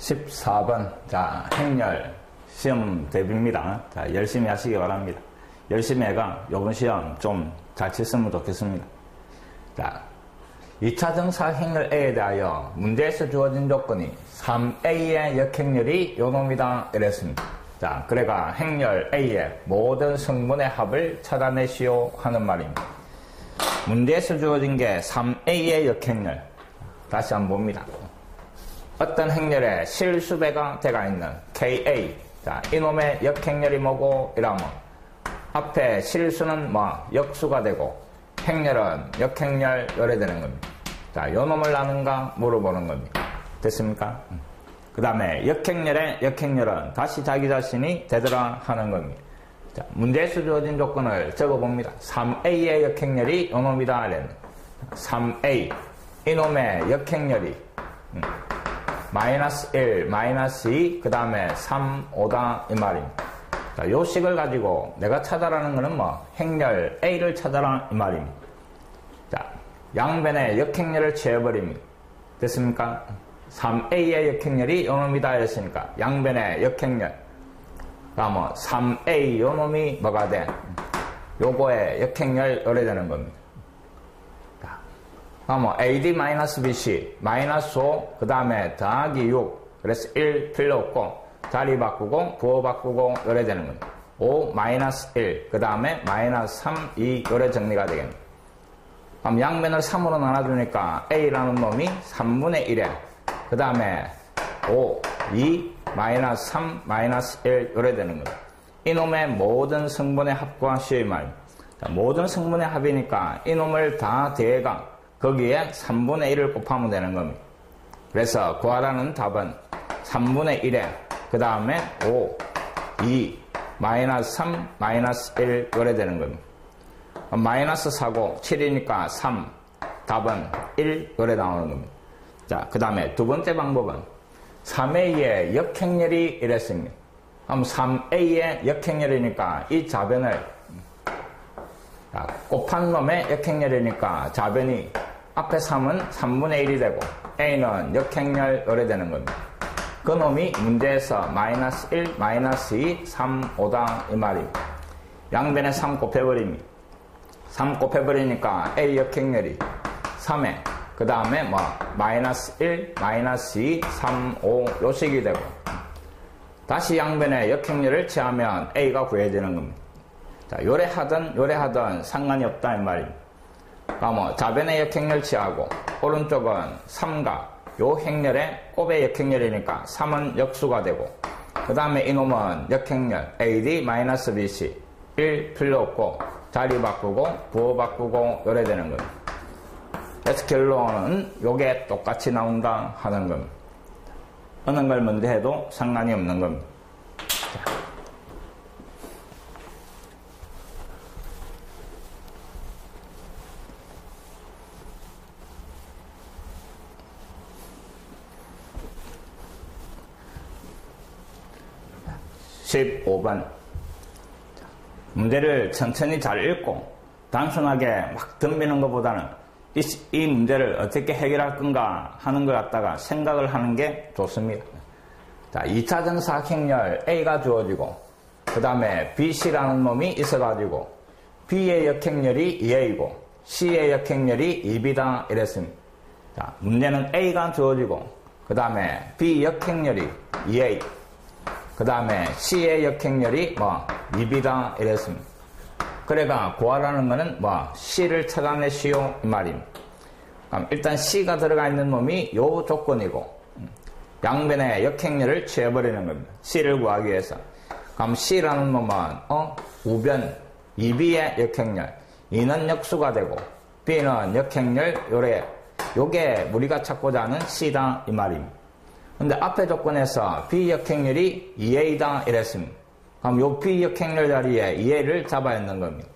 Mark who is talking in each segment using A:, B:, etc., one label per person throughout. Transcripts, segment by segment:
A: 14번. 자, 행렬 시험 대비입니다. 자, 열심히 하시기 바랍니다. 열심히 해가 요번 시험 좀 잘 쳤으면 좋겠습니다. 자, 2차 정사 행렬 A에 대하여 문제에서 주어진 조건이 3A의 역행렬이 요놈이다 이랬습니다. 자, 그래가 행렬 A의 모든 성분의 합을 찾아내시오 하는 말입니다. 문제에서 주어진 게 3A의 역행렬. 다시 한번 봅니다. 어떤 행렬에 실수배가 되어 있는 KA. 자, 이놈의 역행렬이 뭐고? 이라면 앞에 실수는 역수가 되고 행렬은 역행렬 열애되는 겁니다. 자, 요놈을 나눈가 물어보는 겁니다. 됐습니까? 그 다음에 역행렬의 역행렬은 다시 자기 자신이 되더라 하는 겁니다. 자, 문제에서 주어진 조건을 적어봅니다. 3A의 역행렬이 요놈이다. 3A 이놈의 역행렬이 마이너스 1, 마이너스 2, 그 다음에 3, 5다 이 말입니다. 자, 요 식을 가지고 내가 찾아라는 거는 행렬 A를 찾아라 이 말입니다. 자, 양변의 역행렬을 취해버립니다. 됐습니까? 3A의 역행렬이 요놈이다 했으니까 양변의 역행렬. 그러면 3A 요놈이 뭐가 돼? 요거의 역행렬 열애되는 겁니다. 자, 그러면 AD-BC 마이너스 5, 그 다음에 더하기 6. 그래서 1 필요 없고 자리 바꾸고 부호 바꾸고 열애되는 겁니다. 5 마이너스 1, 그 다음에 마이너스 3, 2 열애 정리가 되겠네요. 그럼 양변을 3으로 나눠주니까 A라는 놈이 3분의 1에 그 다음에 5, 2, 마이너스 3, 마이너스 1 열애되는 겁니다. 이놈의 모든 성분의 합과 시의 말. 모든 성분의 합이니까 이놈을 다 대가 거기에 3분의 1을 곱하면 되는 겁니다. 그래서 구하라는 답은 3분의 1에 그 다음에 5, 2, 마이너스 3, 마이너스 1 열애되는 겁니다. 마이너스 4고 7이니까 3, 답은 1 열애 나오는 겁니다. 자, 그 다음에 두 번째 방법은 3A의 역행렬이 이랬습니다. 그럼 3A의 역행렬이니까 이 좌변을 곱한 놈의 역행렬이니까 좌변이 앞에 3은 3분의 1이 되고 A는 역행렬 열애되는 겁니다. 그 놈이 문제에서 마이너스 1, 마이너스 2, 3, 5다 이 말입니다. 양변에 3 곱해버립니다. 3 곱해버리니까 A 역행렬이 3에 그 다음에 마이너스 1, 마이너스 2, 3, 5 요식이 되고 다시 양변에 역행렬을 취하면 A가 구해지는 겁니다. 자, 요래하든 상관이 없다 이 말입니다. 그러면 좌변에 역행렬 취하고 오른쪽은 3가 요 행렬에 곱의 역행렬이니까 3은 역수가 되고 그 다음에 이놈은 역행렬 AD-BC 1 필요 없고 자리 바꾸고 부호 바꾸고 열애되는 겁니다. 그래서 결론은 요게 똑같이 나온다 하는 겁니다. 어느 걸 먼저 해도 상관이 없는 겁니다. 자. 15번. 문제를 천천히 잘 읽고 단순하게 막 덤비는 것보다는 이 문제를 어떻게 해결할 건가 하는 걸 갖다가 생각을 하는 게 좋습니다. 자, 2차 정사 행렬 A가 주어지고 그 다음에 BC라는 놈이 있어가지고 B의 역행렬이 2A이고 C의 역행렬이 2B다 이랬습니다. 자, 문제는 A가 주어지고 그 다음에 B 역행렬이 2A 그 다음에 C의 역행렬이 2B다 이랬습니다. 그래가 구하라는 거는 C를 찾아내시오 이 말입니다. 그럼 일단 C가 들어가 있는 놈이 요 조건이고 양변의 역행렬을 취해버리는 겁니다. C를 구하기 위해서. 그럼 C라는 놈은 우변 2B의 역행렬 2는 역수가 되고 B는 역행렬 요래 요게 우리가 찾고자 하는 C다 이 말입니다. 근데 앞에 조건에서 B 역행렬이 2A다 이랬습니다. 그럼 요 B 역행렬 자리에 2A를 잡아야 하는 겁니다.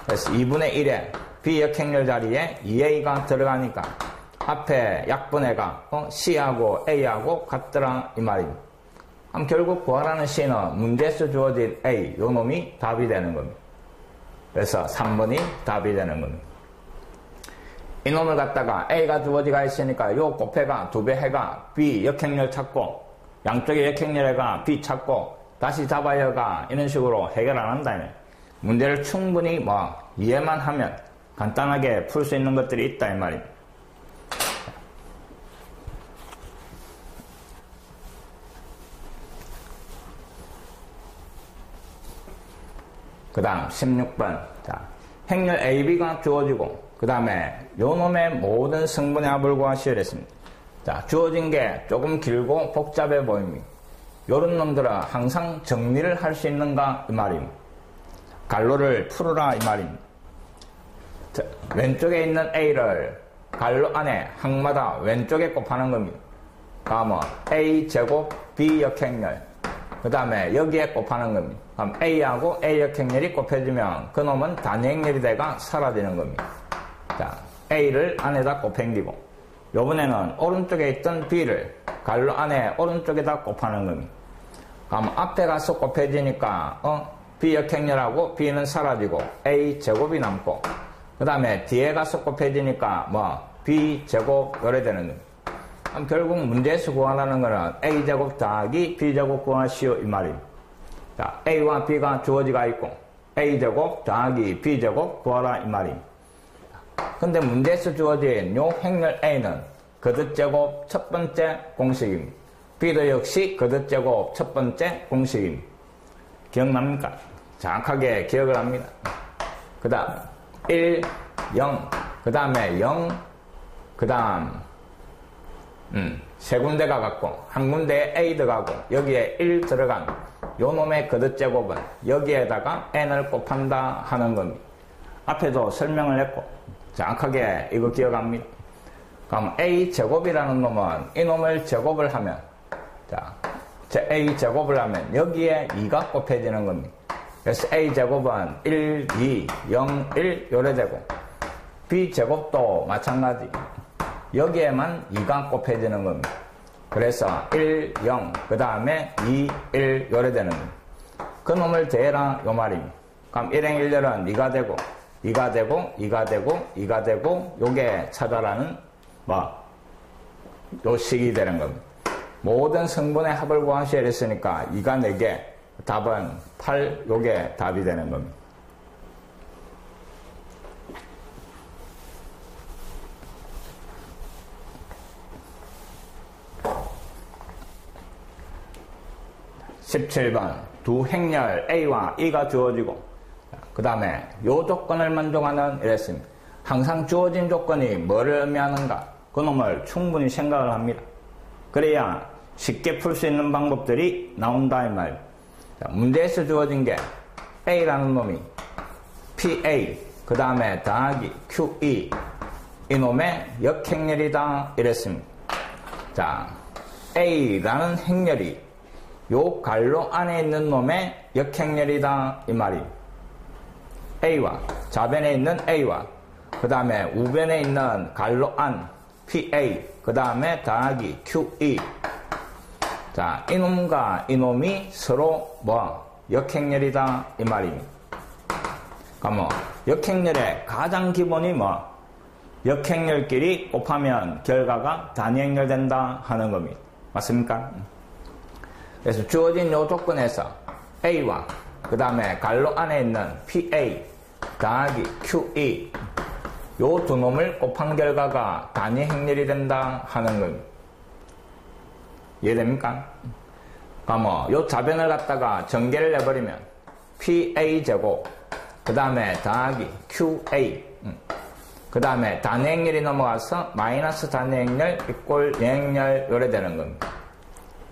A: 그래서 2분의 1에 B 역행렬 자리에 2A가 들어가니까 앞에 약분해가 C하고 A하고 같더라 이 말입니다. 그럼 결국 구하라는 C는 문제에서 주어진 A 요 놈이 답이 되는 겁니다. 그래서 3번이 답이 되는 겁니다. 이놈을 갖다가 A가 주어지가 있으니까 요 곱해가 2배 해가 B 역행렬 찾고 양쪽에 역행렬 해가 B 찾고 다시 잡아여가 이런 식으로 해결 안 한다. 문제를 충분히 뭐 이해만 하면 간단하게 풀 수 있는 것들이 있다 이 말입니다. 그 다음 16번. 자, 행렬 AB가 주어지고 그 다음에 요 놈의 모든 승분의 합을 구하시오 했습니다. 자, 주어진 게 조금 길고 복잡해 보입니다. 요런 놈들은 항상 정리를 할 수 있는가 이 말입니다. 갈로를 풀어라 이 말입니다. 자, 왼쪽에 있는 A를 갈로 안에 항마다 왼쪽에 곱하는 겁니다. 다음은 A제곱 B 역행렬 그 다음에 여기에 곱하는 겁니다. 그럼 A하고 A 역행렬이 곱해지면 그놈은 단위행렬이 돼가 사라지는 겁니다. 자, A를 안에다 곱행기고 요번에는 오른쪽에 있던 B를 갈로 안에 오른쪽에다 곱하는 겁니다. 그럼 앞에 가서 곱해지니까 B 역행렬하고 B는 사라지고 A 제곱이 남고 그 다음에 뒤에 가서 곱해지니까 B 제곱 요래 되는 겁니다. 그럼 결국 문제에서 구하라는 거는 A 제곱 더하기 B 제곱 구하시오 이 말입니다. 자, A와 B가 주어지가 있고 A 제곱 더하기 B 제곱 구하라 이 말입니다. 근데 문제에서 주어진 요 행렬 A는 거듭제곱 첫 번째 공식입니다. B도 역시 거듭제곱 첫 번째 공식입니다. 기억납니까? 정확하게 기억을 합니다. 그 다음 1, 0, 그 다음에 0, 그 다음 세 군데가 같고 한 군데에 A 들어가고 여기에 1 들어간 요 놈의 거듭제곱은 여기에다가 n을 곱한다 하는 겁니다. 앞에도 설명을 했고 정확하게 이거 기억합니다. 그럼 A 제곱이라는 놈은 이 놈을 제곱을 하면 자, A 제곱을 하면 여기에 2가 곱해지는 겁니다. 그래서 A 제곱은 1, 2, 0, 1 요래 되고 B 제곱도 마찬가지 여기에만 2가 곱해지는 겁니다. 그래서 1, 0, 그 다음에 2, 1 요래 되는 겁니다. 그 놈을 대라 요 말입니다. 그럼 1행 1렬은 2가 되고 2가 되고 2가 되고 2가 되고 요게 찾아라는 요 식이 되는 겁니다. 모든 성분의 합을 구하셔야 했으니까 2가 4개 답은 8 요게 답이 되는 겁니다. (17번) 두 행렬 A와 E가 주어지고 그 다음에 요 조건을 만족하는 이랬습니다. 항상 주어진 조건이 뭐를 의미하는가 그 놈을 충분히 생각을 합니다. 그래야 쉽게 풀 수 있는 방법들이 나온다 이 말. 문제에서 주어진 게 A라는 놈이 PA 그 다음에 더하기 QE 이놈의 역행렬이다 이랬습니다. 자, A라는 행렬이 요 갈로 안에 있는 놈의 역행렬이다 이 말이. A와 좌변에 있는 A와 그 다음에 우변에 있는 갈로 안 PA 그 다음에 더하기 QE. 자, 이놈과 이놈이 서로 역행렬이다 이 말입니다. 그러면 역행렬의 가장 기본이 역행렬끼리 곱하면 결과가 단위행렬 된다 하는 겁니다. 맞습니까? 그래서 주어진 요 조건에서 A와 그 다음에 갈로 안에 있는 PA 더하기 QE 요 두 놈을 곱한 결과가 단위행렬이 된다 하는 겁니다. 이해됩니까? 그러면 요 좌변을 갖다가 전개를 해버리면 PA제곱 그 다음에 더하기 QA 그 다음에 단위행렬이 넘어가서 마이너스 단위행렬 이꼴 예행렬 요래 되는 겁니다.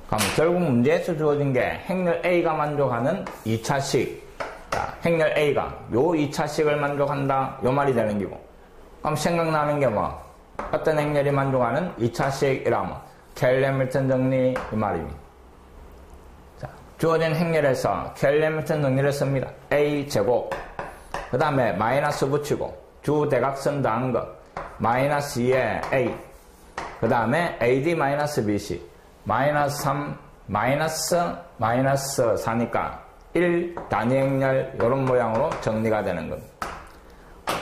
A: 그럼 결국 문제에서 주어진 게 행렬 A가 만족하는 2차식 자, 행렬 A가 요 2차식을 만족한다 요 말이 되는 기고 그럼 생각나는 게 어떤 행렬이 만족하는 2차식이라면 켈-해밀턴 정리 이 말입니다. 자, 주어진 행렬에서 켈-해밀턴 정리를 씁니다. A제곱 그 다음에 마이너스 붙이고 주대각선 더한 거 마이너스 2에 A 그 다음에 AD-BC 마이너스 3 마이너스 4니까 1 단위행렬 이런 모양으로 정리가 되는 겁니다.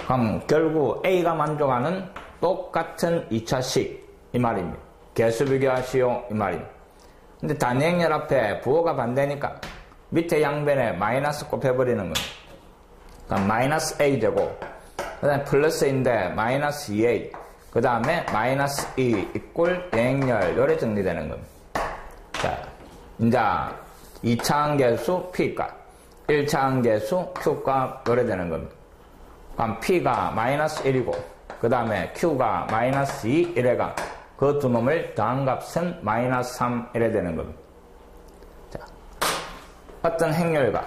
A: 그럼 결국 A가 만족하는 똑같은 2차식 이 말입니다. 개수 비교하시오 이 말입니다. 근데 단위행렬 앞에 부호가 반대니까 밑에 양변에 마이너스 곱해버리는 겁니다. 그러니까 마이너스 a 제곱, 그 다음에 플러스인데 마이너스 2a, 그 다음에 마이너스 2 이꼴 예행렬 요래 정리되는 겁니다. 자, 이제 2차 함계수 p값, 1차 함계수 q값 요래 되는 겁니다. 그럼 p가 마이너스 1이고 그 다음에 q가 마이너스 2 이래가 그 두 놈을 더한 값은 마이너스 3 이래 되는 겁니다. 자, 어떤 행렬과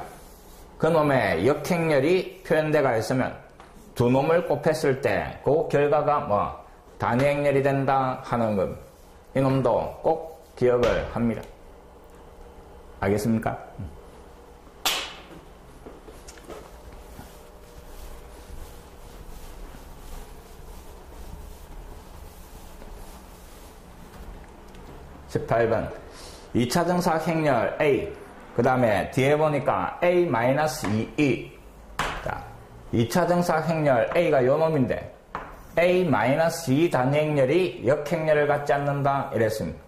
A: 그 놈의 역행렬이 표현되어 있으면 두 놈을 곱했을 때 그 결과가 뭐 단위 행렬이 된다 하는 겁니다. 이 놈도 꼭 기억을 합니다. 알겠습니까? 18번 2차 정사각 행렬 A, 그 다음에 뒤에 보니까 A-2E. 자, 2차 정사각 행렬 A가 요 놈인데 A-2 단위 행렬이 역행렬을 갖지 않는다 이랬습니다.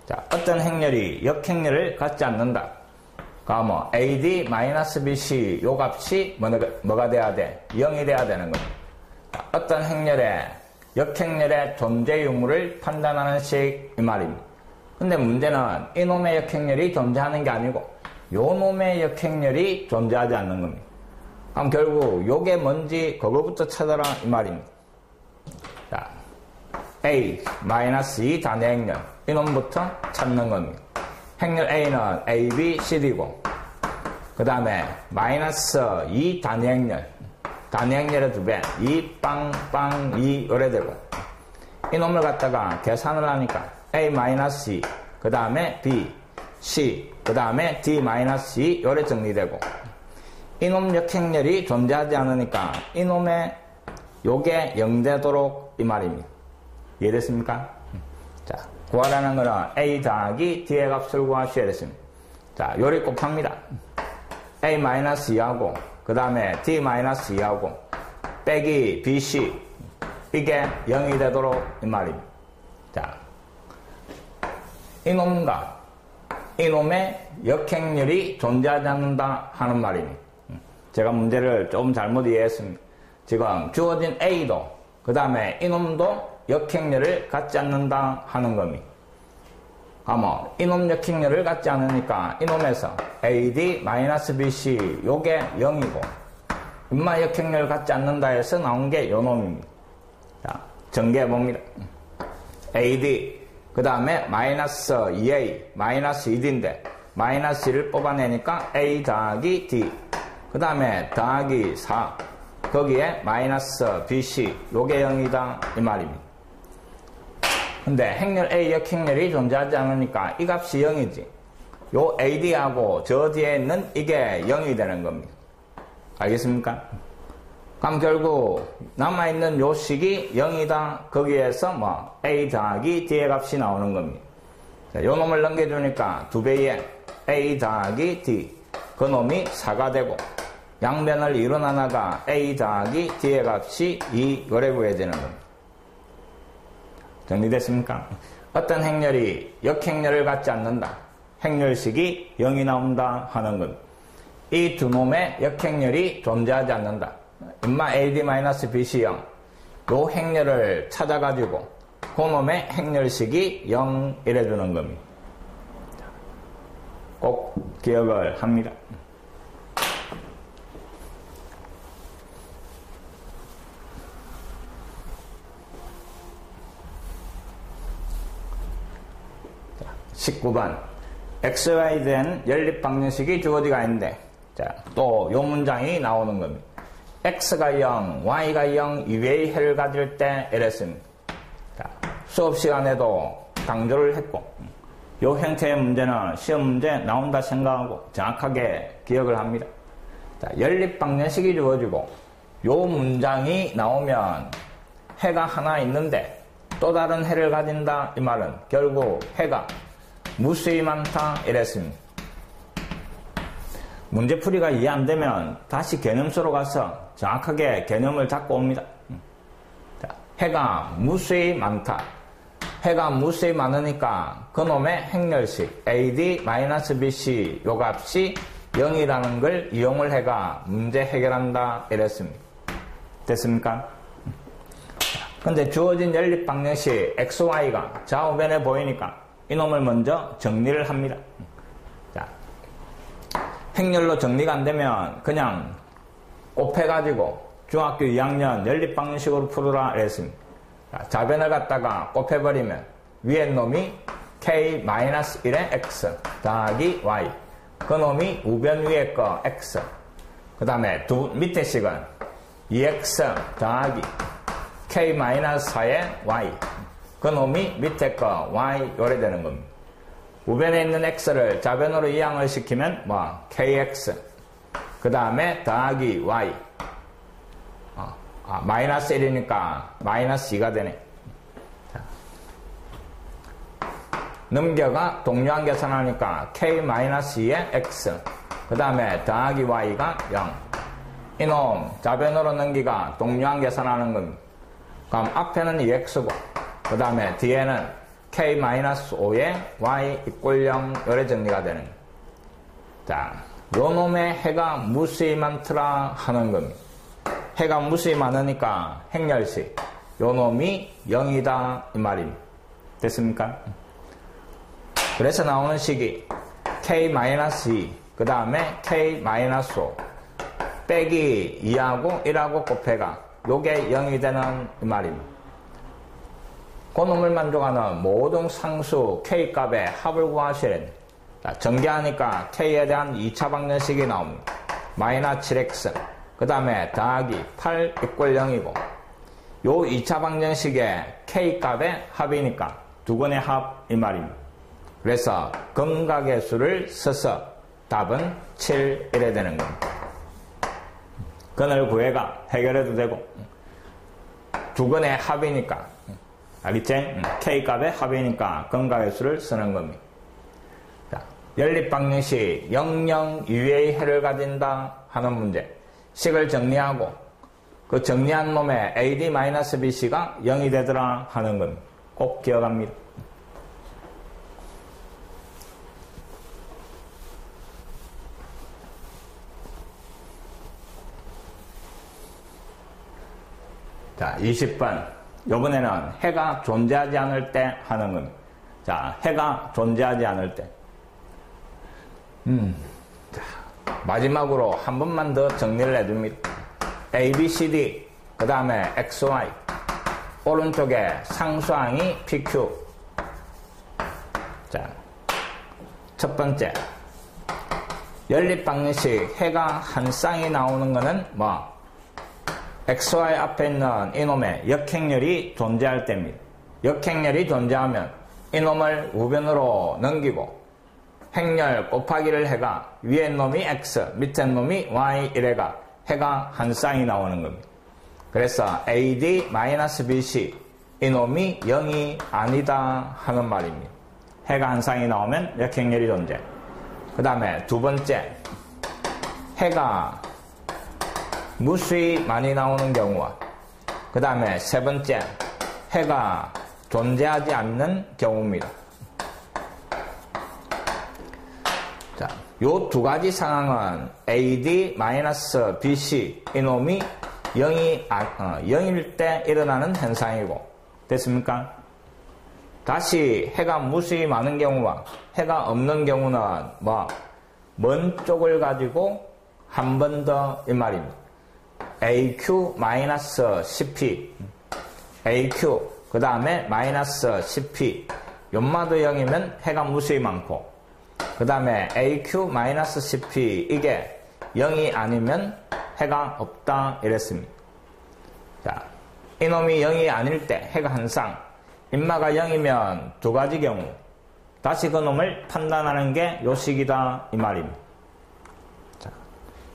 A: 자, 어떤 행렬이 역행렬을 갖지 않는다. 그러면 AD-BC 요 값이 뭐가 돼야 돼? 0이 돼야 되는 겁니다. 자, 어떤 행렬의 역행렬의 존재 유무를 판단하는 식 이 말입니다. 근데 문제는 이놈의 역행렬이 존재하는 게 아니고 요놈의 역행렬이 존재하지 않는 겁니다. 그럼 결국 요게 뭔지 그거부터 찾아라 이 말입니다. 자, A-2 단위 행렬 이놈부터 찾는 겁니다. 행렬 A는 A, B, CD고 그 다음에 마이너스 2 단위 행렬, 단위 행렬의 2배 2 빵빵 2 요래 되고 이놈을 갖다가 계산을 하니까 A-2 그 다음에 B, C 그 다음에 D-2 요래 정리되고 이놈 역행렬이 존재하지 않으니까 이놈의 요게 0 되도록 이 말입니다. 이해됐습니까? 자, 구하라는 거는 A 더하기 D의 값을 구하셔야 됐습니다. 자, 요리 곱합니다. A-2하고 그 다음에 D-2하고 빼기 BC 이게 0이 되도록 이 말입니다. 자, 이놈과 이놈의 역행렬이 존재하지 않는다 하는 말입니다. 제가 문제를 좀 잘못 이해했습니다. 지금 주어진 A도 그 다음에 이놈도 역행렬을 갖지 않는다 하는 겁니다. 그러면 이놈 역행렬을 갖지 않으니까 이놈에서 AD-BC 요게 0이고 인마 역행렬을 갖지 않는다 해서 나온 게 요놈입니다. 자, 전개해 봅니다. AD 그 다음에 마이너스 2A 마이너스 2D인데 마이너스 1을 뽑아내니까 A 더하기 D 그 다음에 더하기 4 거기에 마이너스 BC 요게 0이다 이 말입니다. 근데 행렬 A 역행렬이 존재하지 않으니까 이 값이 0이지 요 AD하고 저 뒤에 있는 이게 0이 되는 겁니다. 알겠습니까? 그럼 결국 남아있는 요 식이 0이다 거기에서 뭐 A 더하기 D의 값이 나오는 겁니다. 자, 요 놈을 넘겨주니까 2배의 A 더하기 D 그 놈이 4가 되고 양변을 이룬 하나가 A 더하기 D의 값이 2 요래 구해지는 겁니다. 정리됐습니까? 어떤 행렬이 역행렬을 갖지 않는다. 행렬식이 0이 나온다 하는 것. 이 두 놈의 역행렬이 존재하지 않는다. 인마 AD-BC 0. 요 행렬을 찾아가지고 그 놈의 행렬식이 0 이래주는 겁니다. 꼭 기억을 합니다. 자, 19번 XY된 연립방정식이 주어지가 있는데 자, 또 요 문장이 나오는 겁니다. X가 0, Y가 0 이외의 해를 가질 때 이랬습니다. 자, 수업 시간에도 강조를 했고 요 형태의 문제는 시험 문제 나온다 생각하고 정확하게 기억을 합니다. 자, 연립방정식이 주어지고 요 문장이 나오면 해가 하나 있는데 또 다른 해를 가진다 이 말은 결국 해가 무수히 많다 이랬습니다. 문제풀이가 이해 안 되면 다시 개념수로 가서 정확하게 개념을 잡고 옵니다. 자, 해가 무수히 많다. 해가 무수히 많으니까 그놈의 행렬식 AD-BC 요 값이 0이라는 걸 이용을 해가 문제 해결한다 이랬습니다. 됐습니까? 근데 주어진 연립방정식 XY가 좌우변에 보이니까 이놈을 먼저 정리를 합니다. 자, 행렬로 정리가 안 되면 그냥 곱해가지고 중학교 2학년 연립방정식으로 풀어라 이랬습니다. 자, 좌변을 갖다가 곱해버리면 위에 놈이 K-1의 X 더하기 Y 그 놈이 우변 위에 거 X 그 다음에 밑에 식은 2X 더하기 K-4의 Y 그 놈이 밑에 거 Y 요래 되는 겁니다. 우변에 있는 X를 좌변으로 이항을 시키면 뭐 KX 그 다음에 더하기 Y 마이너스 1이니까 마이너스 2가 되네. 자. 넘겨가 동류항 계산하니까 K-2의 X 그 다음에 더하기 Y가 0 이놈 좌변으로 넘기가 동류항 계산하는 겁니다. 그럼 앞에는 2X고 그 다음에 뒤에는 K-5의 Y = 0 요래 정리가 되는 거예요. 자, 요 놈의 해가 무수히 많더라 하는 겁니다. 해가 무수히 많으니까 행렬식 요 놈이 0이다 이 말입니다. 됐습니까? 그래서 나오는 식이 K-2 그 다음에 K-5 빼기 2하고 1하고 곱해가 요게 0이 되는 이 말입니다. 그 놈을 만족하는 모든 상수 K값의 합을 구하시래. 전개하니까 K에 대한 2차 방정식이 나옵니다. 마이너스 7X 그 다음에 더하기 8 = 0이고 요 2차 방정식의 K값의 합이니까 두 근의 합 이 말입니다. 그래서 근각의 수를 써서 답은 7 이래 되는 겁니다. 근을 구해가 해결해도 되고 두 근의 합이니까 알겠지? K값의 합이니까 근각의 수를 쓰는 겁니다. 자, 연립방정식 00 이외의 해를 가진다 하는 문제 식을 정리하고 그 정리한 놈의 AD-BC가 0이 되더라 하는 겁니다. 꼭 기억합니다. 자, 20번. 요번에는 해가 존재하지 않을 때 하는 겁니다. 자, 해가 존재하지 않을 때. 자, 마지막으로 한 번만 더 정리를 해줍니다. A, B, C, D, 그 다음에 X, Y. 오른쪽에 상수항이 PQ. 자, 첫 번째. 연립방정식 해가 한 쌍이 나오는 거는 뭐? XY 앞에 있는 이놈의 역행렬이 존재할 때입니다. 역행렬이 존재하면 이놈을 우변으로 넘기고 행렬 곱하기를 해가 위에 놈이 X, 밑에 놈이 Y 이래가 해가 한 쌍이 나오는 겁니다. 그래서 AD-BC 이놈이 0이 아니다 하는 말입니다. 해가 한 쌍이 나오면 역행렬이 존재. 그 다음에 두 번째, 해가 무수히 많이 나오는 경우와 그 다음에 세 번째, 해가 존재하지 않는 경우입니다. 자, 요 두 가지 상황은 AD-BC 이놈이 0일 때 일어나는 현상이고 됐습니까? 다시 해가 무수히 많은 경우와 해가 없는 경우는 먼 쪽을 가지고 한 번 더 이 말입니다. AQ-10P AQ 그 다음에 마이너스 10P 연마도 0이면 해가 무수히 많고 그 다음에 AQ-10P 이게 0이 아니면 해가 없다 이랬습니다. 자, 이놈이 0이 아닐 때 해가 한 쌍 인마가 0이면 두 가지 경우 다시 그 놈을 판단하는 게 요 식이다 이 말입니다. 자,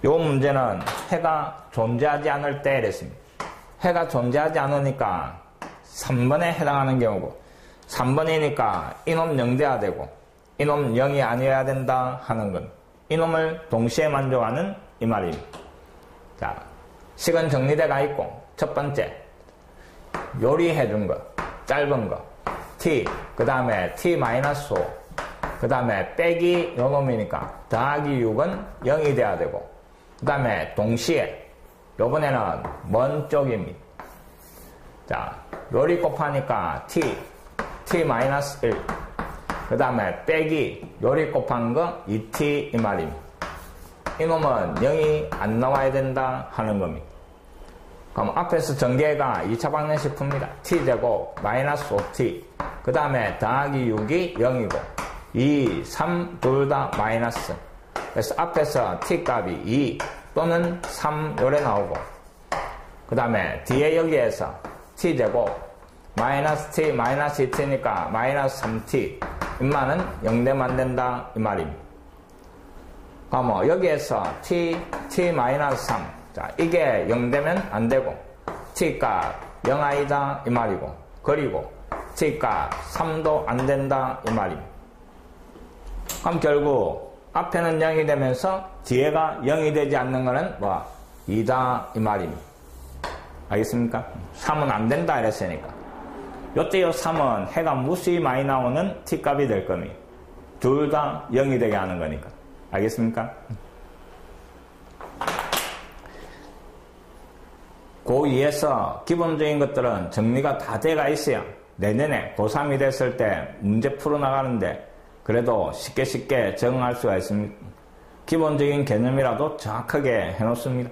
A: 요 문제는 해가 존재하지 않을 때 이랬습니다. 해가 존재하지 않으니까 3번에 해당하는 경우고 3번이니까 이놈 0 돼야 되고 이놈 0이 아니어야 된다 하는 건 이놈을 동시에 만족하는 이 말입니다. 자, 식은 정리되어 있고 첫 번째 요리해 준 거, 짧은 거, t, 그 다음에 t-5, 그 다음에 빼기 요 놈이니까 더하기 6은 0이 돼야 되고, 그 다음에 동시에 요번에는 먼 쪽입니다. 자, 요리 곱하니까 t-1, 그 다음에 빼기 요리 곱한 거 2t 이 말입니다. 이놈은 0이 안 나와야 된다 하는 겁니다. 그럼 앞에서 전개가 2차 방정식입니다. t제곱 마이너스 5t, 그 다음에 더하기 6이 0이고 2, 3 둘 다 마이너스. 그래서 앞에서 t 값이 2 또는 3 요래 나오고, 그 다음에 뒤에 여기에서 t제곱 마이너스 t 마이너스 2t니까 마이너스 3t, 인마는 0되면 안 된다 이 말입니다. 그럼 여기에서 t 마이너스 3, 자 이게 0되면 안 되고 t 값 0 아니다 이 말이고, 그리고 t 값 3도 안 된다 이 말입니다. 그럼 결국 앞에는 0이 되면서 뒤에가 0이 되지 않는 거는 뭐 2다 이 말입니다. 알겠습니까? 3은 안 된다 이랬으니까 요때 요 3은 해가 무수히 많이 나오는 t값이 될 겁니다. 둘 다 0이 되게 하는 거니까. 알겠습니까? 고2에서 기본적인 것들은 정리가 다 돼가 있어야 내년에 고3이 됐을 때 문제 풀어나가는데 그래도 쉽게 적응할 수가 있습니다. 기본적인 개념이라도 정확하게 해놓습니다.